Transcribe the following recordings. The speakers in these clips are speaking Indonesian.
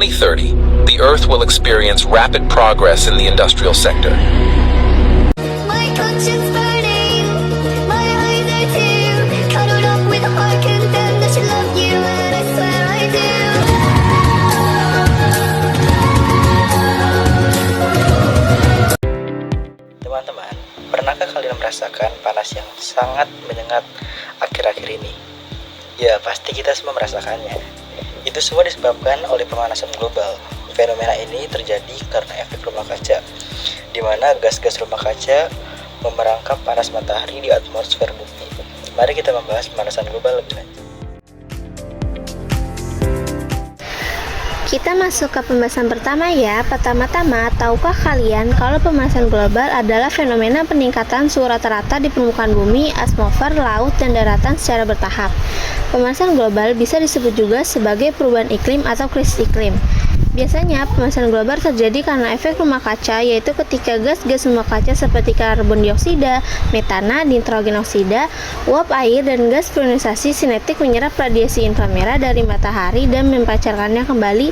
2030, the Earth will experience rapid progress in the industrial sector. My conscience burning, my eyes are too cuddled up with a heart condemned. I should love you, and I swear I do. Teman-teman, pernahkah kalian merasakan panas yang sangat menyengat akhir-akhir ini? Ya, pasti kita semua merasakannya. Itu semua disebabkan oleh pemanasan global. Fenomena ini terjadi karena efek rumah kaca, di mana gas-gas rumah kaca memerangkap panas matahari di atmosfer bumi. Mari kita membahas pemanasan global lebih lanjut. Kita masuk ke pembahasan pertama ya. Pertama-tama, tahukah kalian kalau pemanasan global adalah fenomena peningkatan suhu rata-rata di permukaan bumi, atmosfer, laut, dan daratan secara bertahap. Pemanasan global bisa disebut juga sebagai perubahan iklim atau krisis iklim. Biasanya, pemanasan global terjadi karena efek rumah kaca, yaitu ketika gas-gas rumah kaca seperti karbon dioksida, metana, nitrogen oksida, uap air, dan gas ionisasi sinetik menyerap radiasi inframerah dari matahari dan memancarkannya kembali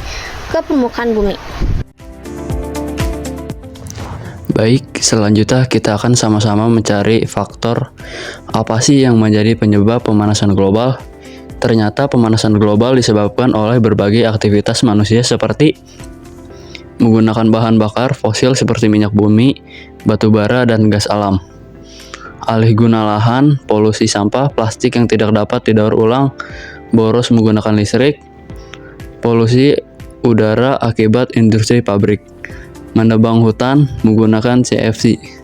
ke permukaan bumi. Baik, selanjutnya kita akan sama-sama mencari faktor apa sih yang menjadi penyebab pemanasan global. Ternyata pemanasan global disebabkan oleh berbagai aktivitas manusia seperti menggunakan bahan bakar fosil seperti minyak bumi, batu bara, dan gas alam. Alih guna lahan, polusi sampah, plastik yang tidak dapat didaur ulang, boros menggunakan listrik, polusi udara akibat industri pabrik, menebang hutan menggunakan CFC.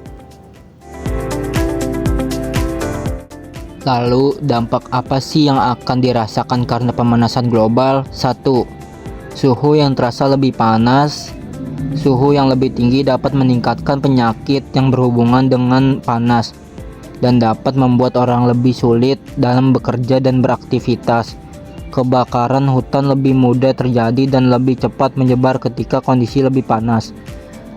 Lalu, dampak apa sih yang akan dirasakan karena pemanasan global? 1. Suhu yang terasa lebih panas. Suhu yang lebih tinggi dapat meningkatkan penyakit yang berhubungan dengan panas dan dapat membuat orang lebih sulit dalam bekerja dan beraktivitas. Kebakaran hutan lebih mudah terjadi dan lebih cepat menyebar ketika kondisi lebih panas.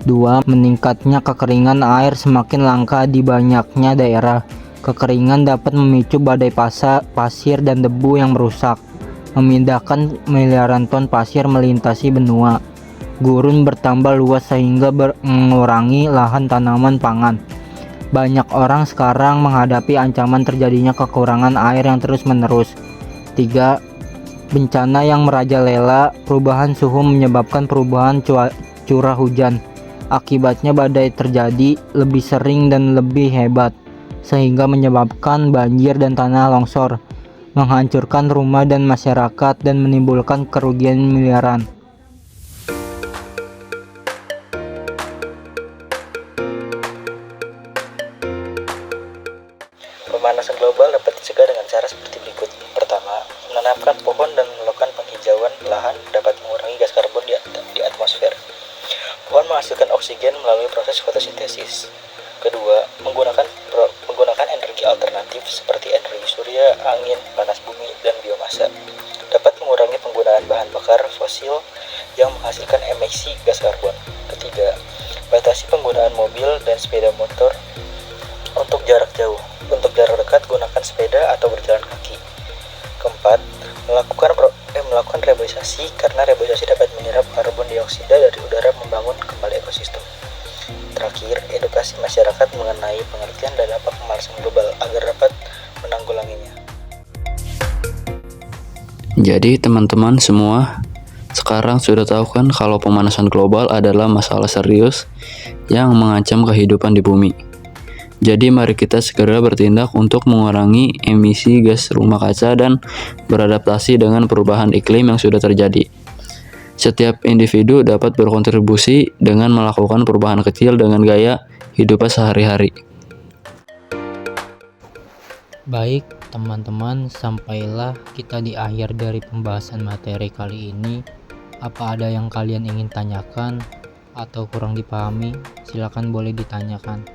2. Meningkatnya kekeringan air semakin langka di banyaknya daerah. Kekeringan dapat memicu badai pasir dan debu yang merusak, memindahkan miliaran ton pasir melintasi benua. Gurun bertambah luas sehingga mengurangi lahan tanaman pangan. Banyak orang sekarang menghadapi ancaman terjadinya kekurangan air yang terus-menerus. 3. Bencana yang merajalela. Perubahan suhu menyebabkan perubahan curah hujan. Akibatnya badai terjadi lebih sering dan lebih hebat, sehingga menyebabkan banjir dan tanah longsor, menghancurkan rumah dan masyarakat, dan menimbulkan kerugian miliaran. Pemanasan global dapat dicegah dengan cara seperti berikut. Pertama, menanamkan pohon dan melakukan penghijauan lahan dapat mengurangi gas karbon di atmosfer. Pohon menghasilkan oksigen melalui proses fotosintesis. Kedua, menggunakan energi alternatif seperti energi surya, angin, panas bumi, dan biomasa. Dapat mengurangi penggunaan bahan bakar fosil yang menghasilkan emisi gas karbon. Ketiga, batasi penggunaan mobil dan sepeda motor untuk jarak jauh. Untuk jarak dekat, gunakan sepeda atau berjalan kaki. Keempat, melakukan reboisasi, karena reboisasi dapat menyerap karbon dioksida dari udara, membangun kembali ekosistem. Terakhir, edukasi masyarakat mengenai pengertian dan dampak pemanasan global agar dapat menanggulanginya. Jadi teman-teman semua sekarang sudah tahu kan kalau pemanasan global adalah masalah serius yang mengancam kehidupan di bumi. Jadi mari kita segera bertindak untuk mengurangi emisi gas rumah kaca dan beradaptasi dengan perubahan iklim yang sudah terjadi. Setiap individu dapat berkontribusi dengan melakukan perubahan kecil dengan gaya hidupnya sehari-hari. Baik, teman-teman, sampailah kita di akhir dari pembahasan materi kali ini. Apa ada yang kalian ingin tanyakan atau kurang dipahami? Silakan boleh ditanyakan.